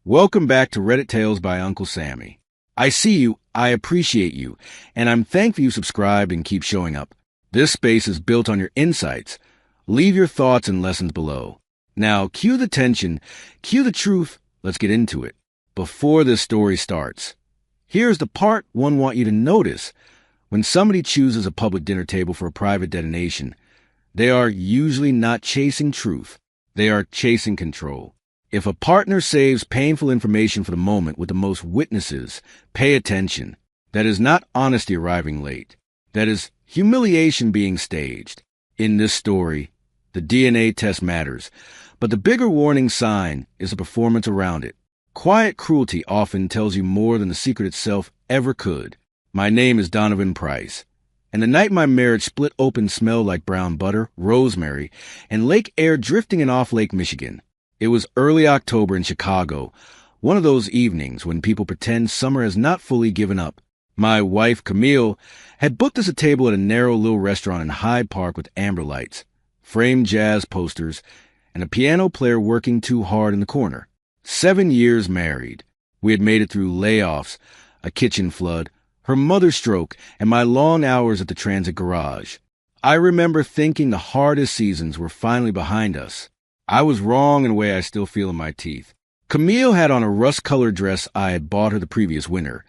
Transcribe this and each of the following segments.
Welcome back to Reddit Tales by Uncle Sammy. I see you, I appreciate you, and I'm thankful you subscribed and keep showing up. This space is built on your insights. Leave your thoughts and lessons below. Now, cue the tension, cue the truth, let's get into it. Before this story starts, here's the part one want you to notice. When somebody chooses a public dinner table for a private detonation, they are usually not chasing truth. They are chasing control. If a partner saves painful information for the moment with the most witnesses, pay attention. That is not honesty arriving late. That is humiliation being staged. In this story, the DNA test matters, but the bigger warning sign is the performance around it. Quiet cruelty often tells you more than the secret itself ever could. My name is Donovan Price, and the night my marriage split open smelled like brown butter, rosemary, and lake air drifting in off Lake Michigan. It was early October in Chicago, one of those evenings when people pretend summer has not fully given up. My wife, Camille, had booked us a table at a narrow little restaurant in Hyde Park with amber lights, framed jazz posters, and a piano player working too hard in the corner. 7 years married. We had made it through layoffs, a kitchen flood, her mother's stroke, and my long hours at the transit garage. I remember thinking the hardest seasons were finally behind us. I was wrong in a way I still feel in my teeth. Camille had on a rust-colored dress I had bought her the previous winter,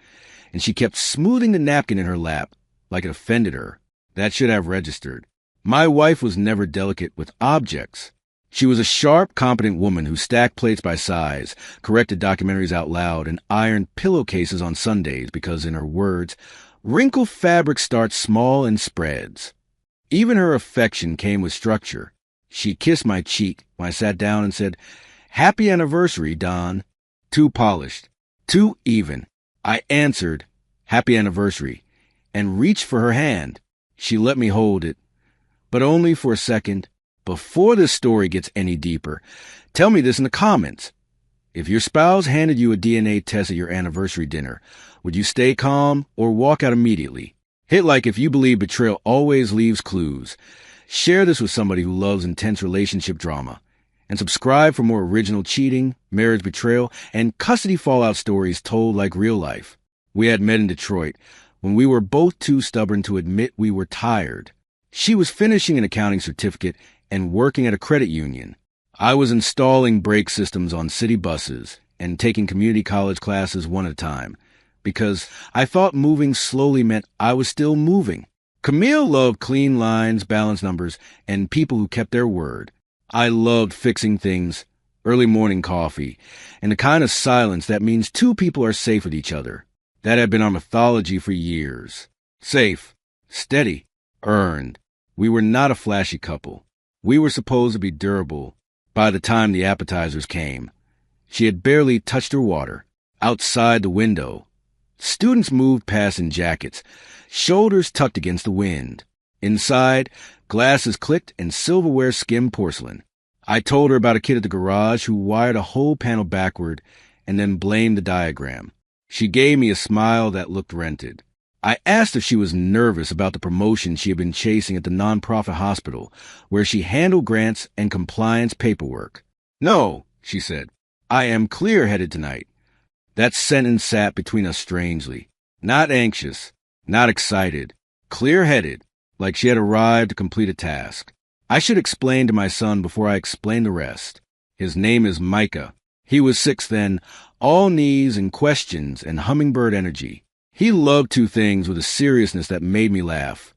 and she kept smoothing the napkin in her lap like it offended her. That should have registered. My wife was never delicate with objects. She was a sharp, competent woman who stacked plates by size, corrected documentaries out loud, and ironed pillowcases on Sundays because, in her words, wrinkled fabric starts small and spreads. Even her affection came with structure. She kissed my cheek when I sat down and said, "Happy anniversary, Don." Too polished, too even. I answered, "Happy anniversary," and reached for her hand. She let me hold it, but only for a second. Before this story gets any deeper, tell me this in the comments. If your spouse handed you a DNA test at your anniversary dinner, would you stay calm or walk out immediately? Hit like if you believe betrayal always leaves clues. Share this with somebody who loves intense relationship drama. And subscribe for more original cheating, marriage betrayal, and custody fallout stories told like real life. We had met in Detroit when we were both too stubborn to admit we were tired. She was finishing an accounting certificate and working at a credit union. I was installing brake systems on city buses and taking community college classes one at a time because I thought moving slowly meant I was still moving. Camille loved clean lines, balanced numbers, and people who kept their word. I loved fixing things, early morning coffee, and the kind of silence that means two people are safe with each other. That had been our mythology for years. Safe, steady, earned. We were not a flashy couple. We were supposed to be durable by the time the appetizers came. She had barely touched her water. Outside the window, students moved past in jackets, shoulders tucked against the wind. Inside, glasses clicked and silverware skimmed porcelain. I told her about a kid at the garage who wired a whole panel backward and then blamed the diagram. She gave me a smile that looked rented. I asked if she was nervous about the promotion she had been chasing at the nonprofit hospital, where she handled grants and compliance paperwork. "No," she said. "I am clear-headed tonight." That sentence sat between us strangely. Not anxious, not excited, clear-headed, like she had arrived to complete a task. I should explain to my son before I explain the rest. His name is Micah. He was 6 then, all knees and questions and hummingbird energy. He loved 2 things with a seriousness that made me laugh: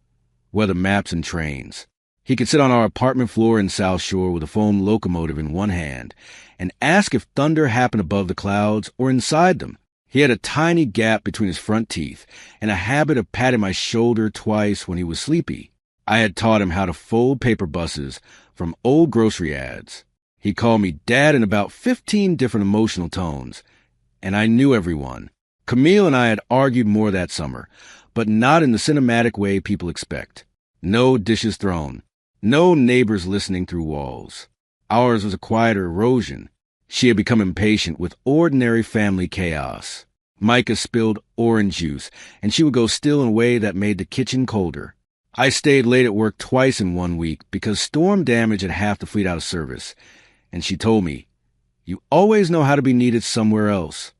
weather maps and trains. He could sit on our apartment floor in South Shore with a foam locomotive in one hand and ask if thunder happened above the clouds or inside them. He had a tiny gap between his front teeth and a habit of patting my shoulder twice when he was sleepy. I had taught him how to fold paper buses from old grocery ads. He called me Dad in about 15 different emotional tones, and I knew everyone. Camille and I had argued more that summer, but not in the cinematic way people expect. No dishes thrown. No neighbors listening through walls. Ours was a quieter erosion. She had become impatient with ordinary family chaos. Micah spilled orange juice, and she would go still in a way that made the kitchen colder. I stayed late at work twice in 1 week because storm damage had half the fleet out of service, and she told me, You always know how to be needed somewhere else.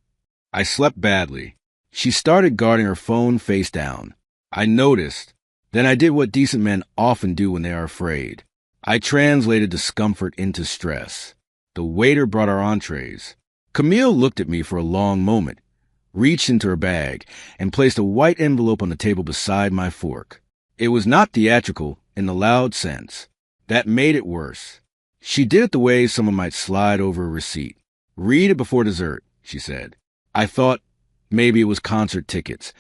I slept badly. She started guarding her phone face down. I noticed. Then I did what decent men often do when they are afraid. I translated discomfort into stress. The waiter brought our entrees. Camille looked at me for a long moment, reached into her bag, and placed a white envelope on the table beside my fork. It was not theatrical in the loud sense. That made it worse. She did it the way someone might slide over a receipt. Read it before dessert, she said. I thought maybe it was concert tickets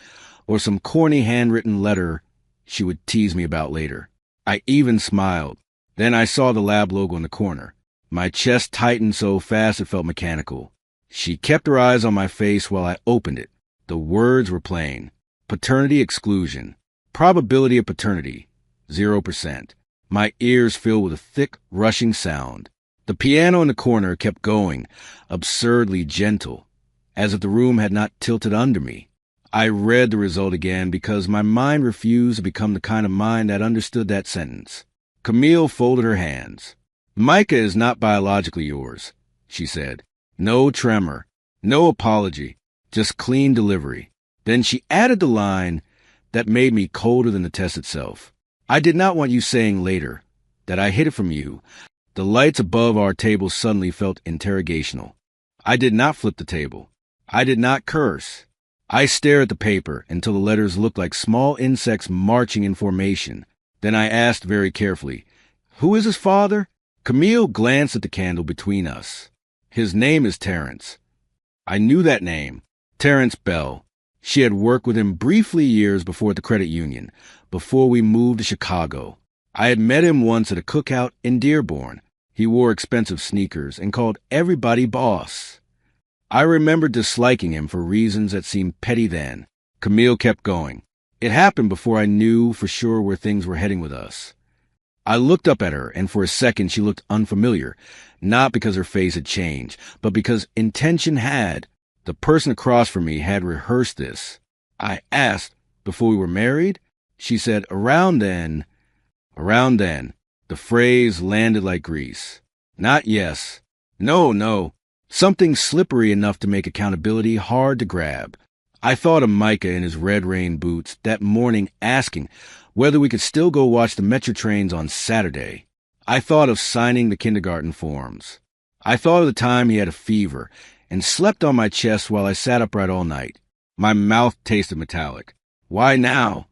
or some corny handwritten letter she would tease me about later. I even smiled. Then I saw the lab logo in the corner. My chest tightened so fast it felt mechanical. She kept her eyes on my face while I opened it. The words were plain. Paternity exclusion. Probability of paternity, 0%. My ears filled with a thick, rushing sound. The piano in the corner kept going, absurdly gentle, as if the room had not tilted under me. I read the result again because my mind refused to become the kind of mind that understood that sentence. Camille folded her hands. Micah is not biologically yours, she said. No tremor, no apology, just clean delivery. Then she added the line that made me colder than the test itself. I did not want you saying later that I hid it from you. The lights above our table suddenly felt interrogational. I did not flip the table. I did not curse. I stared at the paper until the letters looked like small insects marching in formation. Then I asked very carefully, "Who is his father?" Camille glanced at the candle between us. "His name is Terrence." I knew that name. Terrence Bell. She had worked with him briefly years before at the credit union, before we moved to Chicago. I had met him once at a cookout in Dearborn. He wore expensive sneakers and called everybody boss. I remember disliking him for reasons that seemed petty then. Camille kept going. It happened before I knew for sure where things were heading with us. I looked up at her, and for a second she looked unfamiliar, not because her face had changed, but because intention had. The person across from me had rehearsed this. I asked, "Before we were married?" She said, Around then. Around then. The phrase landed like grease. Not yes. No. Something slippery enough to make accountability hard to grab. I thought of Micah in his red rain boots that morning asking whether we could still go watch the Metro trains on Saturday. I thought of signing the kindergarten forms. I thought of the time he had a fever and slept on my chest while I sat upright all night. My mouth tasted metallic. Why now?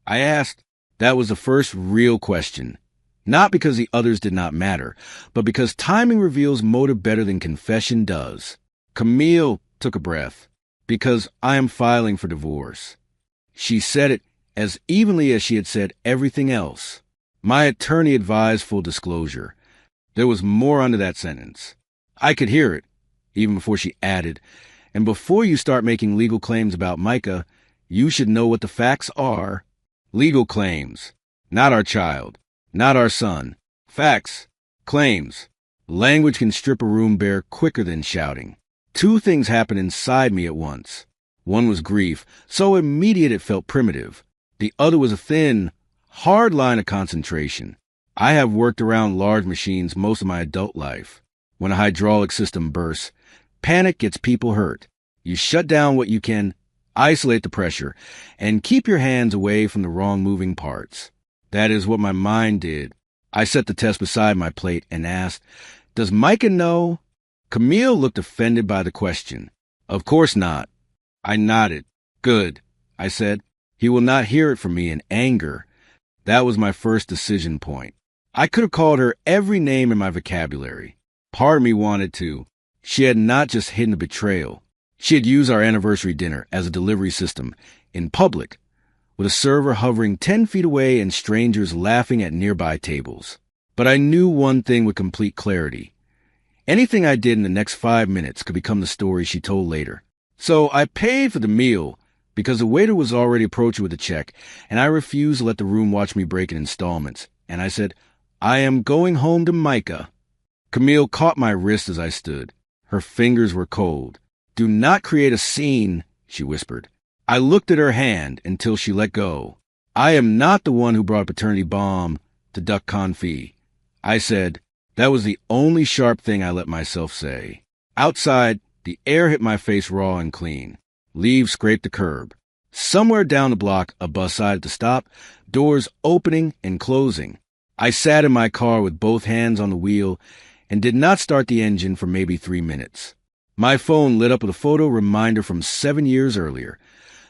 I asked. That was the first real question. Not because the others did not matter, but because timing reveals motive better than confession does. Camille took a breath. Because I am filing for divorce. She said it as evenly as she had said everything else. My attorney advised full disclosure. There was more under that sentence. I could hear it, even before she added, and before you start making legal claims about Micah, you should know what the facts are. Legal claims. Not our child. Not our son. Facts. Claims. Language can strip a room bare quicker than shouting. Two things happened inside me at once. One was grief, so immediate it felt primitive. The other was a thin, hard line of concentration. I have worked around large machines most of my adult life. When a hydraulic system bursts, panic gets people hurt. You shut down what you can, isolate the pressure, and keep your hands away from the wrong moving parts. That is what my mind did. I set the test beside my plate and asked, "Does Micah know?" Camille looked offended by the question. "Of course not." I nodded. "Good," I said. "He will not hear it from me in anger." That was my first decision point. I could have called her every name in my vocabulary. Part of me wanted to. She had not just hidden a betrayal. She had used our anniversary dinner as a delivery system in public, with a server hovering 10 feet away and strangers laughing at nearby tables. But I knew one thing with complete clarity. Anything I did in the next 5 minutes could become the story she told later. So I paid for the meal because the waiter was already approaching with a check, and I refused to let the room watch me break in installments. And I said, "I am going home to Micah." Camille caught my wrist as I stood. Her fingers were cold. "Do not create a scene," she whispered. I looked at her hand until she let go. "I am not the one who brought a paternity bomb to duck confit." I said, that was the only sharp thing I let myself say. Outside, the air hit my face raw and clean. Leaves scraped the curb. Somewhere down the block, a bus decided to stop, doors opening and closing. I sat in my car with both hands on the wheel and did not start the engine for maybe 3 minutes. My phone lit up with a photo reminder from 7 years earlier.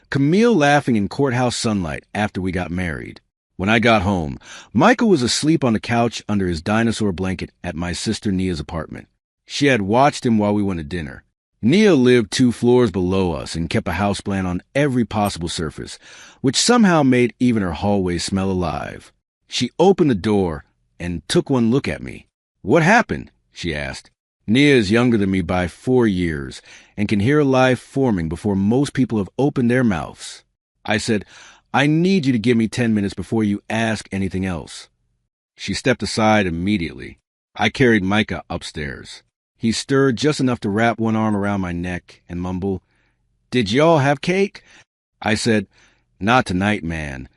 Camille laughing in courthouse sunlight after we got married. When I got home, Michael was asleep on the couch under his dinosaur blanket at my sister Nia's apartment. She had watched him while we went to dinner. Nia lived 2 floors below us and kept a houseplant on every possible surface, which somehow made even her hallway smell alive. She opened the door and took one look at me. "What happened?" she asked. Nia is younger than me by 4 years and can hear life forming before most people have opened their mouths. I said, "I need you to give me 10 minutes before you ask anything else." She stepped aside immediately. I carried Micah upstairs. He stirred just enough to wrap one arm around my neck and mumble, "Did y'all have cake?" I said, "Not tonight, man."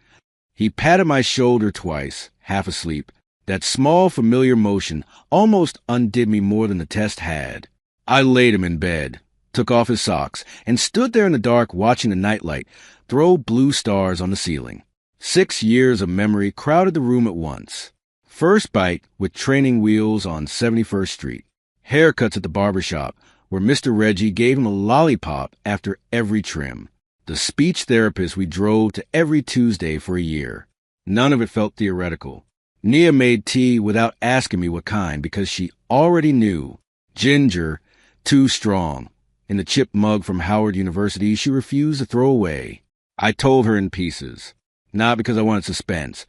He patted my shoulder twice, half asleep. That small, familiar motion almost undid me more than the test had. I laid him in bed, took off his socks, and stood there in the dark watching the nightlight throw blue stars on the ceiling. 6 years of memory crowded the room at once. First bite with training wheels on 71st Street. Haircuts at the barber shop, where Mr. Reddi gave him a lollipop after every trim. The speech therapist we drove to every Tuesday for a year. None of it felt theoretical. Nia made tea without asking me what kind because she already knew. Ginger, too strong. In the chipped mug from Howard University she refused to throw away. I told her in pieces. Not because I wanted suspense,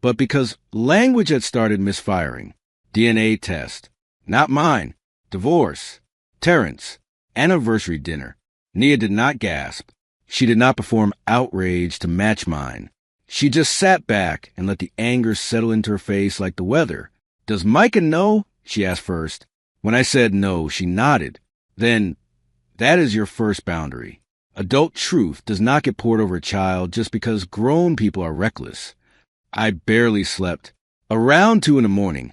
but because language had started misfiring. DNA test. Not mine. Divorce. Terrence. Anniversary dinner. Nia did not gasp. She did not perform outrage to match mine. She just sat back and let the anger settle into her face like the weather. "Does Micah know?" she asked first. When I said no, she nodded. Then, "That is your first boundary. Adult truth does not get poured over a child just because grown people are reckless." I barely slept. Around 2 in the morning,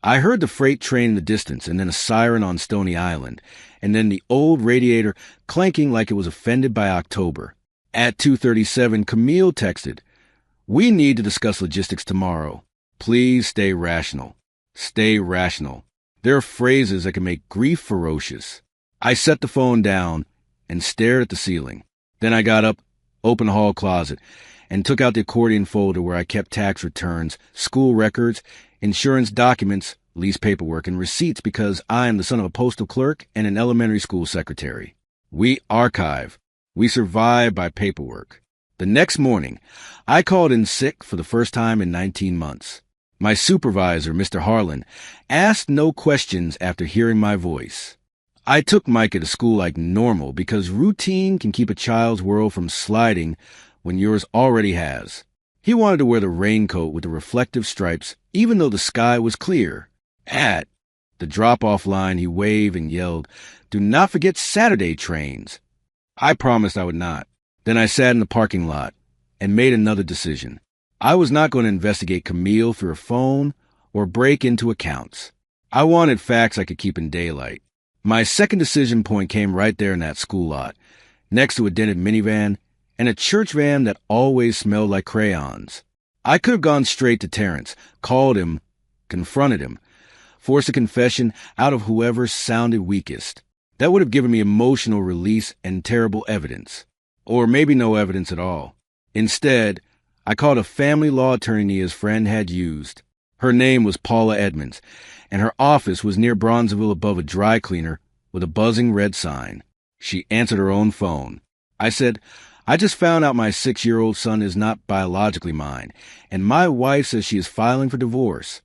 I heard the freight train in the distance and then a siren on Stony Island, and then the old radiator clanking like it was offended by October. At 2:37, Camille texted, "We need to discuss logistics tomorrow. Please stay rational." Stay rational. There are phrases that can make grief ferocious. I set the phone down and stared at the ceiling. Then I got up, opened the hall closet, and took out the accordion folder where I kept tax returns, school records, insurance documents, lease paperwork, and receipts because I am the son of a postal clerk and an elementary school secretary. We archive. We survive by paperwork. The next morning, I called in sick for the first time in 19 months. My supervisor, Mr. Harlan, asked no questions after hearing my voice. I took Micah to school like normal because routine can keep a child's world from sliding when yours already has. He wanted to wear the raincoat with the reflective stripes, even though the sky was clear. At the drop-off line, he waved and yelled, "Do not forget Saturday trains." I promised I would not. Then I sat in the parking lot and made another decision. I was not going to investigate Camille through a phone or break into accounts. I wanted facts I could keep in daylight. My second decision point came right there in that school lot, next to a dented minivan and a church van that always smelled like crayons. I could have gone straight to Terrence, called him, confronted him, forced a confession out of whoever sounded weakest. That would have given me emotional release and terrible evidence. Or maybe no evidence at all. Instead, I called a family law attorney Nia's friend had used. Her name was Paula Edmonds, and her office was near Bronzeville above a dry cleaner with a buzzing red sign. She answered her own phone. I said, "I just found out my 6-year-old son is not biologically mine, and my wife says she is filing for divorce."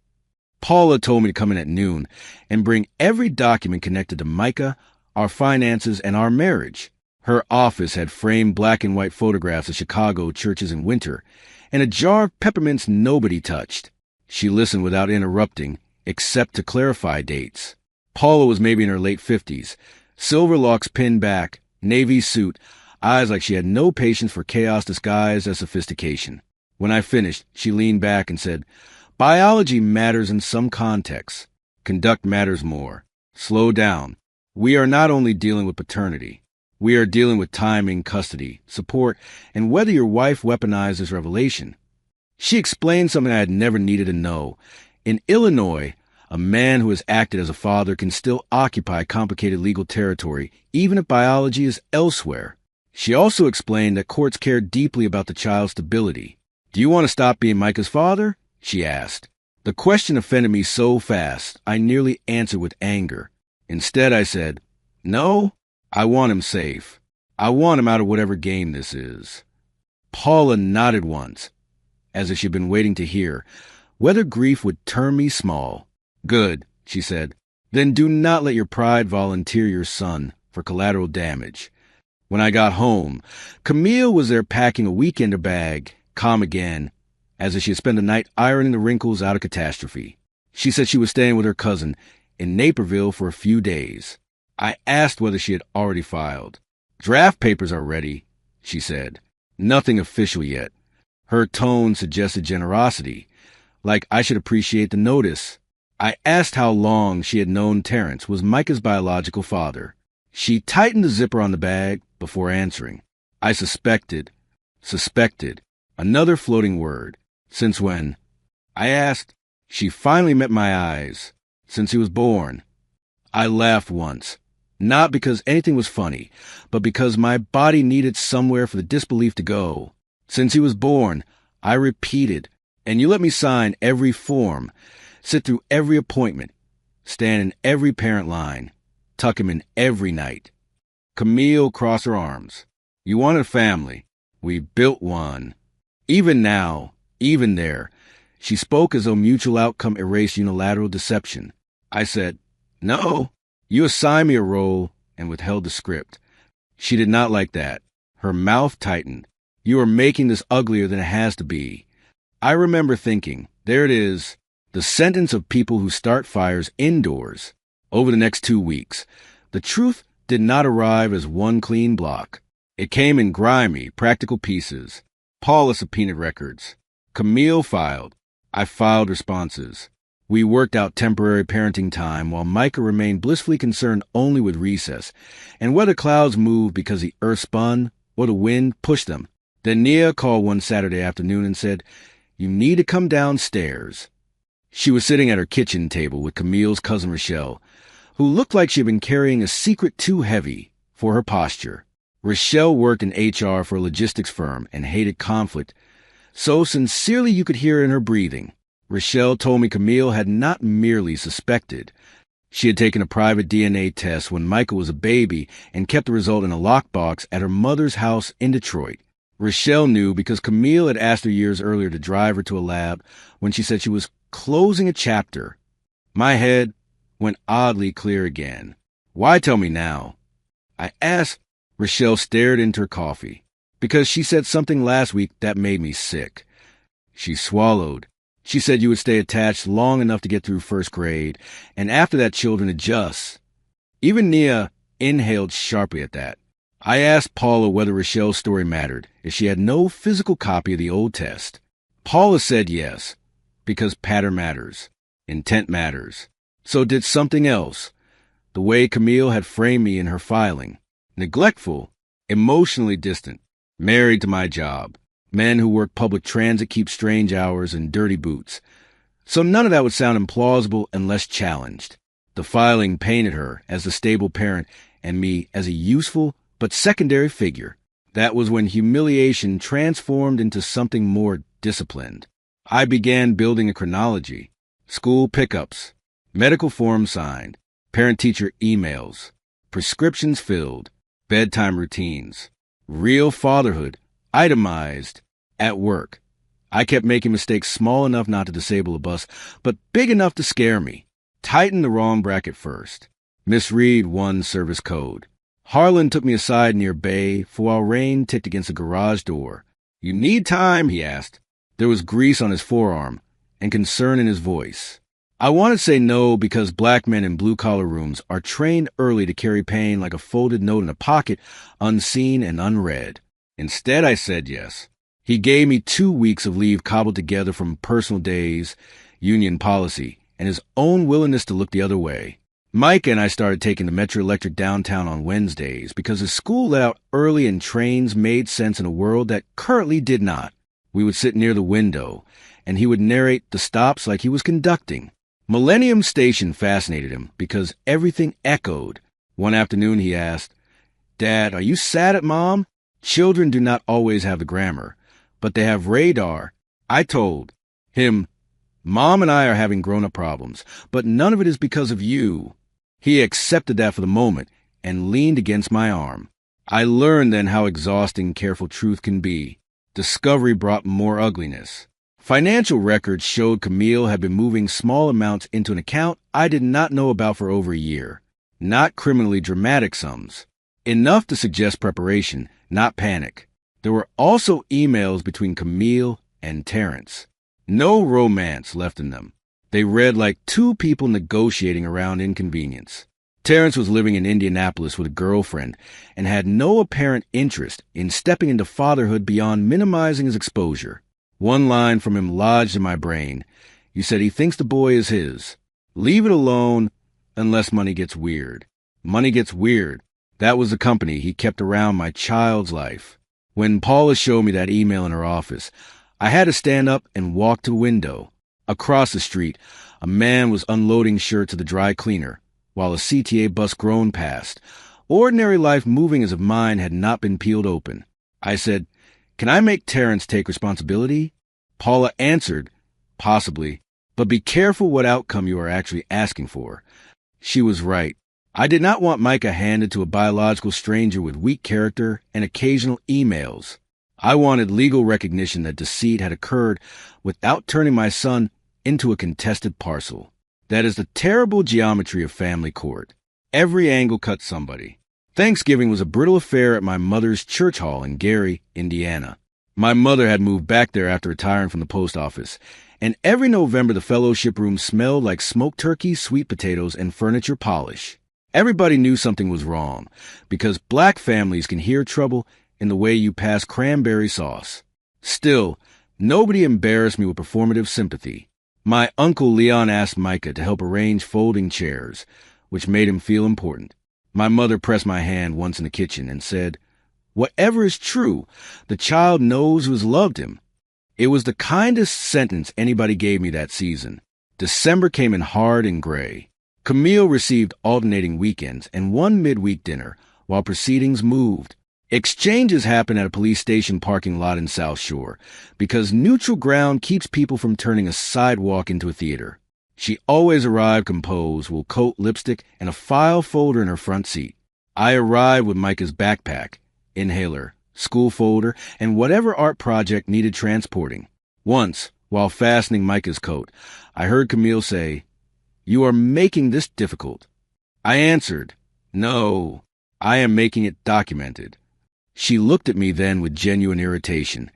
Paula told me to come in at noon and bring every document connected to Micah, our finances, and our marriage. Her office had framed black and white photographs of Chicago churches in winter, and a jar of peppermints nobody touched. She listened without interrupting, except to clarify dates. Paula was maybe in her late 50s, silver locks pinned back, navy suit, eyes like she had no patience for chaos disguised as sophistication. When I finished, she leaned back and said, "Biology matters in some contexts. Conduct matters more. Slow down. We are not only dealing with paternity, we are dealing with timing, custody, support, and whether your wife weaponized this revelation. She explained something I had never needed to know. In Illinois, a man who has acted as a father can still occupy complicated legal territory, even if biology is elsewhere. She also explained that courts care deeply about the child's stability. "Do you want to stop being Micah's father?" she asked. The question offended me so fast, I nearly answered with anger. Instead, I said, "No, I want him safe. I want him out of whatever game this is." Paula nodded once, as if she'd been waiting to hear whether grief would turn me small. "Good," she said. "Then do not let your pride volunteer your son for collateral damage." When I got home, Camille was there packing a weekender bag, calm again, as if she had spent the night ironing the wrinkles out of catastrophe. She said she was staying with her cousin in Naperville for a few days. I asked whether she had already filed. "Draft papers are ready," she said. "Nothing official yet." Her tone suggested generosity, like I should appreciate the notice. I asked how long she had known Terrence was Micah's biological father. She tightened the zipper on the bag before answering. I suspected, another floating word. "Since when?" I asked. She finally met my eyes. "Since he was born." I laughed once, not because anything was funny, but because my body needed somewhere for the disbelief to go. "Since he was born," I repeated, "and you let me sign every form, sit through every appointment, stand in every parent line, tuck him in every night." Camille crossed her arms. "You wanted a family. We built one." Even now, even there, she spoke as though mutual outcome erased unilateral deception. I said, "No, you assigned me a role," and withheld the script. She did not like that. Her mouth tightened. "You are making this uglier than it has to be." I remember thinking, there it is, the sentence of people who start fires indoors. Over the next 2 weeks, the truth did not arrive as one clean block. It came in grimy, practical pieces. Paula subpoenaed records. Camille filed. I filed responses. We worked out temporary parenting time while Micah remained blissfully concerned only with recess and whether clouds moved because the earth spun or the wind pushed them. Then Nia called one Saturday afternoon and said, "You need to come downstairs." She was sitting at her kitchen table with Camille's cousin Rochelle, who looked like she had been carrying a secret too heavy for her posture. Rochelle worked in HR for a logistics firm and hated conflict, so sincerely you could hear in her breathing. Rochelle told me Camille had not merely suspected. She had taken a private DNA test when Micah was a baby and kept the result in a lockbox at her mother's house in Detroit. Rochelle knew because Camille had asked her years earlier to drive her to a lab when she said she was closing a chapter. My head went oddly clear again. "Why tell me now?" I asked. Rochelle stared into her coffee. "Because she said something last week that made me sick." She swallowed. "She said you would stay attached long enough to get through first grade, and after that children adjust." Even Nia inhaled sharply at that. I asked Paula whether Rochelle's story mattered, if she had no physical copy of the old test. Paula said yes, because pattern matters, intent matters. So did something else. The way Camille had framed me in her filing. Neglectful, emotionally distant, married to my job. Men who work public transit keep strange hours and dirty boots. So none of that would sound implausible unless challenged. The filing painted her as the stable parent and me as a useful but secondary figure. That was when humiliation transformed into something more disciplined. I began building a chronology. School pickups, medical forms signed, parent-teacher emails, prescriptions filled, bedtime routines, real fatherhood, itemized, at work. I kept making mistakes small enough not to disable a bus, but big enough to scare me. Tighten the wrong bracket first. Misread one service code. Harlan took me aside near Bay for while rain ticked against the garage door. "You need time?" he asked. There was grease on his forearm and concern in his voice. I wanted to say no because black men in blue-collar rooms are trained early to carry pain like a folded note in a pocket, unseen and unread. Instead, I said yes. He gave me 2 weeks of leave cobbled together from personal days, union policy, and his own willingness to look the other way. Mike and I started taking the Metro Electric downtown on Wednesdays because his school let out early and trains made sense in a world that currently did not. We would sit near the window, and he would narrate the stops like he was conducting. Millennium Station fascinated him because everything echoed. One afternoon he asked, "Dad, are you sad at Mom?" Children do not always have the grammar, but they have radar. I told him, "Mom and I are having grown-up problems, but none of it is because of you." He accepted that for the moment and leaned against my arm. I learned then how exhausting careful truth can be. Discovery brought more ugliness. Financial records showed Camille had been moving small amounts into an account I did not know about for over a year. Not criminally dramatic sums. Enough to suggest preparation, not panic. There were also emails between Camille and Terrence. No romance left in them. They read like two people negotiating around inconvenience. Terrence was living in Indianapolis with a girlfriend and had no apparent interest in stepping into fatherhood beyond minimizing his exposure. One line from him lodged in my brain. You said he thinks the boy is his. Leave it alone unless money gets weird. Money gets weird. That was the company he kept around my child's life. When Paula showed me that email in her office, I had to stand up and walk to the window. Across the street, a man was unloading shirts to the dry cleaner, while a CTA bus groaned past, ordinary life moving as if mine had not been peeled open. I said, "Can I make Terrence take responsibility?" Paula answered, "Possibly, but be careful what outcome you are actually asking for." She was right. I did not want Micah handed to a biological stranger with weak character and occasional emails. I wanted legal recognition that deceit had occurred without turning my son into a contested parcel. That is the terrible geometry of family court. Every angle cuts somebody. Thanksgiving was a brittle affair at my mother's church hall in Gary, Indiana. My mother had moved back there after retiring from the post office, and every November the fellowship room smelled like smoked turkey, sweet potatoes, and furniture polish. Everybody knew something was wrong, because black families can hear trouble in the way you pass cranberry sauce. Still, nobody embarrassed me with performative sympathy. My uncle Leon asked Micah to help arrange folding chairs, which made him feel important. My mother pressed my hand once in the kitchen and said, "Whatever is true, the child knows who has loved him." It was the kindest sentence anybody gave me that season. December came in hard and gray. Camille received alternating weekends and one midweek dinner, while proceedings moved. Exchanges happened at a police station parking lot in South Shore, because neutral ground keeps people from turning a sidewalk into a theater. She always arrived composed, with coat, lipstick, and a file folder in her front seat. I arrived with Micah's backpack, inhaler, school folder, and whatever art project needed transporting. Once, while fastening Micah's coat, I heard Camille say, "You are making this difficult." I answered, "No, I am making it documented." She looked at me then with genuine irritation,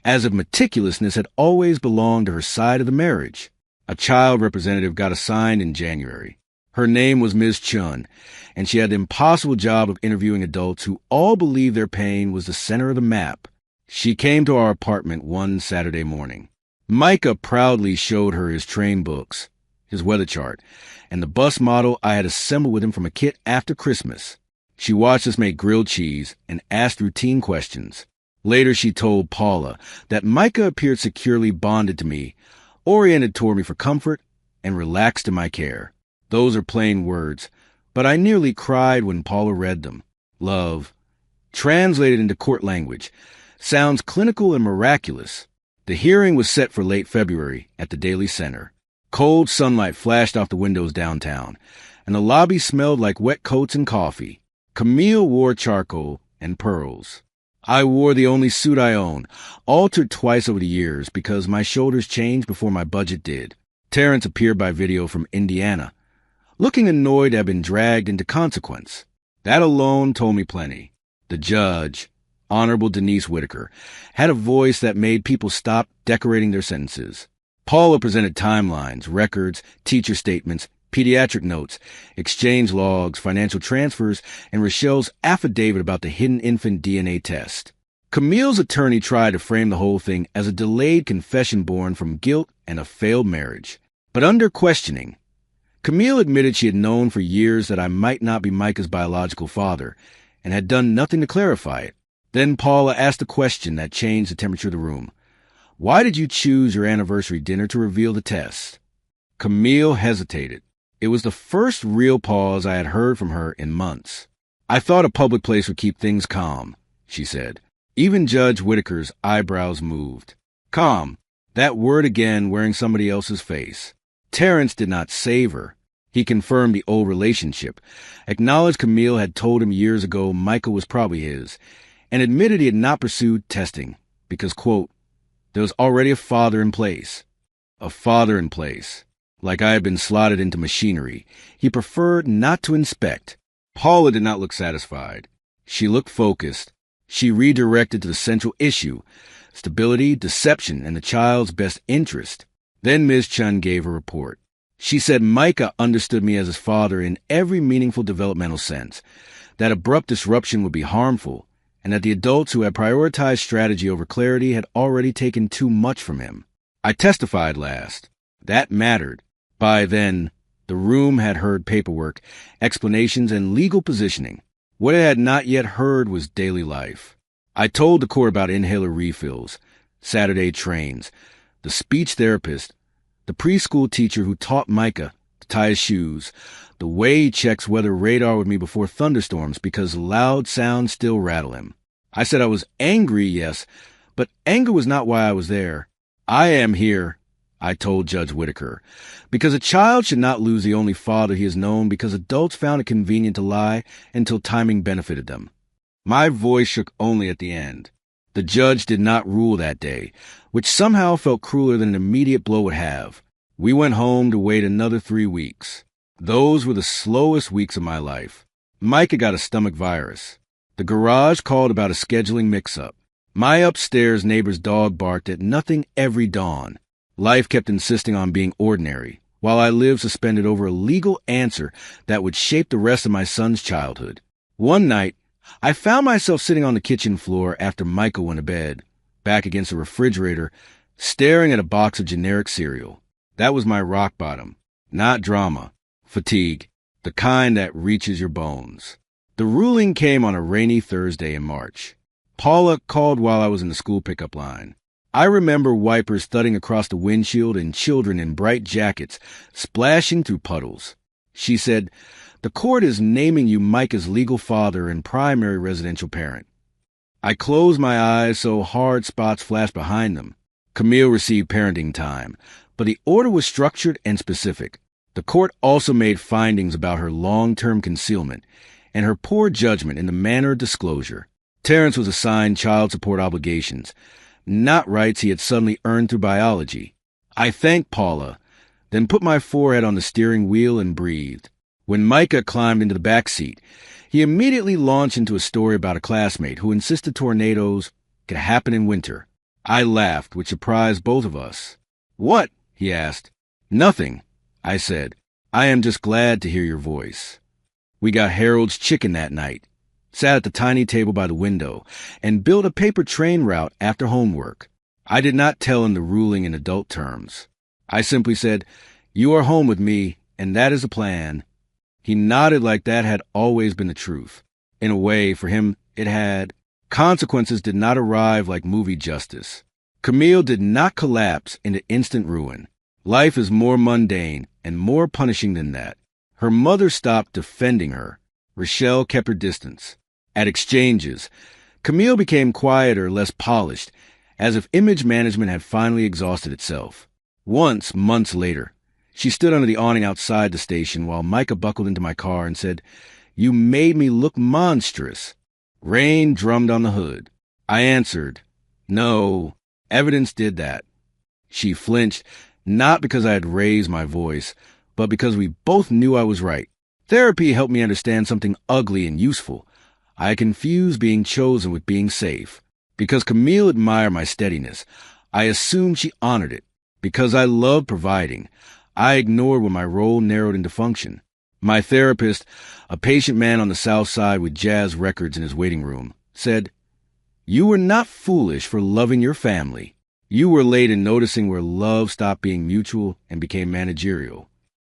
as if meticulousness had always belonged to her side of the marriage. A child representative got assigned in January. Her name was Ms. Chun, and she had the impossible job of interviewing adults who all believed their pain was the center of the map. She came to our apartment one Saturday morning. Micah proudly showed her his train books, his weather chart, and the bus model I had assembled with him from a kit after Christmas. She watched us make grilled cheese and asked routine questions. Later she told Paula that Micah appeared securely bonded to me, oriented toward me for comfort, and relaxed in my care. Those are plain words, but I nearly cried when Paula read them. Love, translated into court language, sounds clinical and miraculous. The hearing was set for late February at the Daily Center. Cold sunlight flashed off the windows downtown, and the lobby smelled like wet coats and coffee. Camille wore charcoal and pearls. I wore the only suit I own, altered twice over the years because my shoulders changed before my budget did. Terrence appeared by video from Indiana, looking annoyed to have been dragged into consequence. That alone told me plenty. The judge, Honorable Denise Whitaker, had a voice that made people stop decorating their sentences. Paula presented timelines, records, teacher statements, pediatric notes, exchange logs, financial transfers, and Rochelle's affidavit about the hidden infant DNA test. Camille's attorney tried to frame the whole thing as a delayed confession born from guilt and a failed marriage. But under questioning, Camille admitted she had known for years that I might not be Micah's biological father, and had done nothing to clarify it. Then Paula asked a question that changed the temperature of the room. Why did you choose your anniversary dinner to reveal the test? Camille hesitated. It was the first real pause I had heard from her in months. I thought a public place would keep things calm, she said. Even Judge Whitaker's eyebrows moved. Calm. That word again wearing somebody else's face. Terrence did not save her. He confirmed the old relationship, acknowledged Camille had told him years ago Michael was probably his, and admitted he had not pursued testing because, quote, there was already a father in place. A father in place. Like I had been slotted into machinery. He preferred not to inspect. Paula did not look satisfied. She looked focused. She redirected to the central issue, stability, deception, and the child's best interest. Then Ms. Chun gave her report. She said Micah understood me as his father in every meaningful developmental sense, that abrupt disruption would be harmful, and that the adults who had prioritized strategy over clarity had already taken too much from him. I testified last. That mattered. By then, the room had heard paperwork, explanations, and legal positioning. What it had not yet heard was daily life. I told the court about inhaler refills, Saturday trains, the speech therapist, the preschool teacher who taught Micah to tie his shoes, the way he checks weather radar with me before thunderstorms because loud sounds still rattle him. I said I was angry, yes, but anger was not why I was there. I am here, I told Judge Whitaker, because a child should not lose the only father he has known because adults found it convenient to lie until timing benefited them. My voice shook only at the end. The judge did not rule that day, which somehow felt crueler than an immediate blow would have. We went home to wait another 3 weeks. Those were the slowest weeks of my life. Micah got a stomach virus. The garage called about a scheduling mix-up. My upstairs neighbor's dog barked at nothing every dawn. Life kept insisting on being ordinary, while I lived suspended over a legal answer that would shape the rest of my son's childhood. One night, I found myself sitting on the kitchen floor after Michael went to bed, back against the refrigerator, staring at a box of generic cereal. That was my rock bottom. Not drama. Fatigue. The kind that reaches your bones. The ruling came on a rainy Thursday in March. Paula called while I was in the school pickup line. I remember wipers thudding across the windshield and children in bright jackets splashing through puddles. She said, the court is naming you Micah's legal father and primary residential parent. I closed my eyes so hard spots flashed behind them. Camille received parenting time, but the order was structured and specific. The court also made findings about her long-term concealment and her poor judgment in the manner of disclosure. Terrence was assigned child support obligations, not rights he had suddenly earned through biology. I thanked Paula, then put my forehead on the steering wheel and breathed. When Micah climbed into the back seat, he immediately launched into a story about a classmate who insisted tornadoes could happen in winter. I laughed, which surprised both of us. What? He asked. Nothing, I said. I am just glad to hear your voice. We got Harold's chicken that night, sat at the tiny table by the window, and built a paper train route after homework. I did not tell him the ruling in adult terms. I simply said, you are home with me, and that is the plan. He nodded like that had always been the truth. In a way, for him, it had. Consequences did not arrive like movie justice. Camille did not collapse into instant ruin. Life is more mundane and more punishing than that. Her mother stopped defending her. Rochelle kept her distance. At exchanges, Camille became quieter, less polished, as if image management had finally exhausted itself. Once, months later, she stood under the awning outside the station while Micah buckled into my car and said, you made me look monstrous. Rain drummed on the hood. I answered, no, evidence did that. She flinched, not because I had raised my voice, but because we both knew I was right. Therapy helped me understand something ugly and useful. I confused being chosen with being safe. Because Camille admired my steadiness, I assumed she honored it. Because I loved providing, I ignored when my role narrowed into function. My therapist, a patient man on the South Side with jazz records in his waiting room, said, you were not foolish for loving your family. You were late in noticing where love stopped being mutual and became managerial.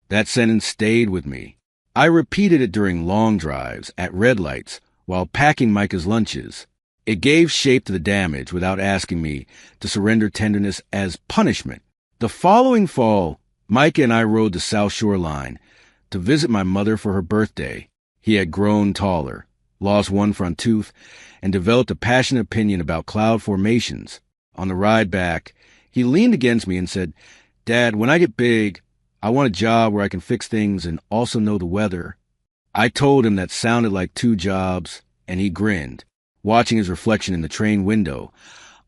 That sentence stayed with me. I repeated it during long drives, at red lights, while packing Micah's lunches. It gave shape to the damage without asking me to surrender tenderness as punishment. The following fall, Micah and I rode the South Shore line to visit my mother for her birthday. He had grown taller, lost one front tooth, and developed a passionate opinion about cloud formations. On the ride back, he leaned against me and said, "Dad, when I get big, I want a job where I can fix things and also know the weather." I told him that sounded like 2 jobs, and he grinned, watching his reflection in the train window.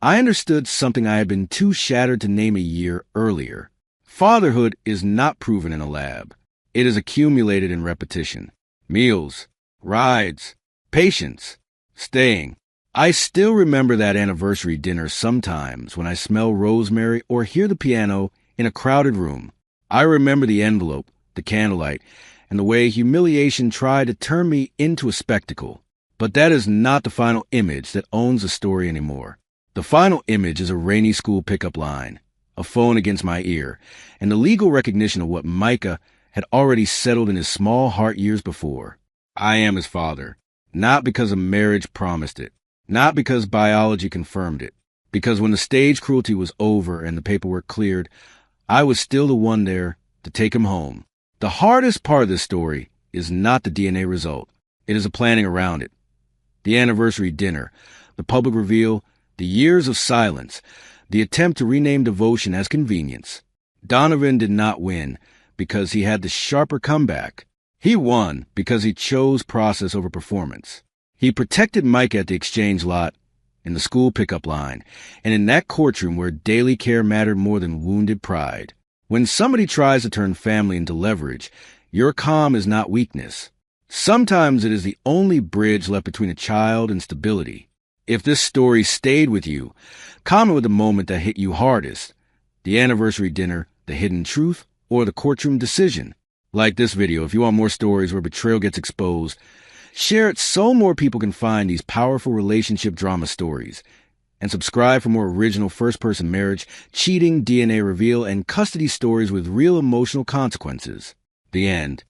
I understood something I had been too shattered to name a year earlier. Fatherhood is not proven in a lab. It is accumulated in repetition. Meals, rides, patience, staying. I still remember that anniversary dinner sometimes when I smell rosemary or hear the piano in a crowded room. I remember the envelope, the candlelight, and the way humiliation tried to turn me into a spectacle. But that is not the final image that owns the story anymore. The final image is a rainy school pickup line, a phone against my ear, and the legal recognition of what Micah had already settled in his small heart years before. I am his father, not because a marriage promised it, not because biology confirmed it, because when the stage cruelty was over and the paperwork cleared, I was still the one there to take him home. The hardest part of this story is not the DNA result. It is the planning around it. The anniversary dinner, the public reveal, the years of silence, the attempt to rename devotion as convenience. Donovan did not win because he had the sharper comeback. He won because he chose process over performance. He protected Mike at the exchange lot, in the school pickup line, and in that courtroom where daily care mattered more than wounded pride. When somebody tries to turn family into leverage, your calm is not weakness. Sometimes it is the only bridge left between a child and stability. If this story stayed with you, comment with the moment that hit you hardest. The anniversary dinner, the hidden truth, or the courtroom decision. Like this video if you want more stories where betrayal gets exposed. Share it so more people can find these powerful relationship drama stories. And subscribe for more original first-person marriage, cheating, DNA reveal, and custody stories with real emotional consequences. The end.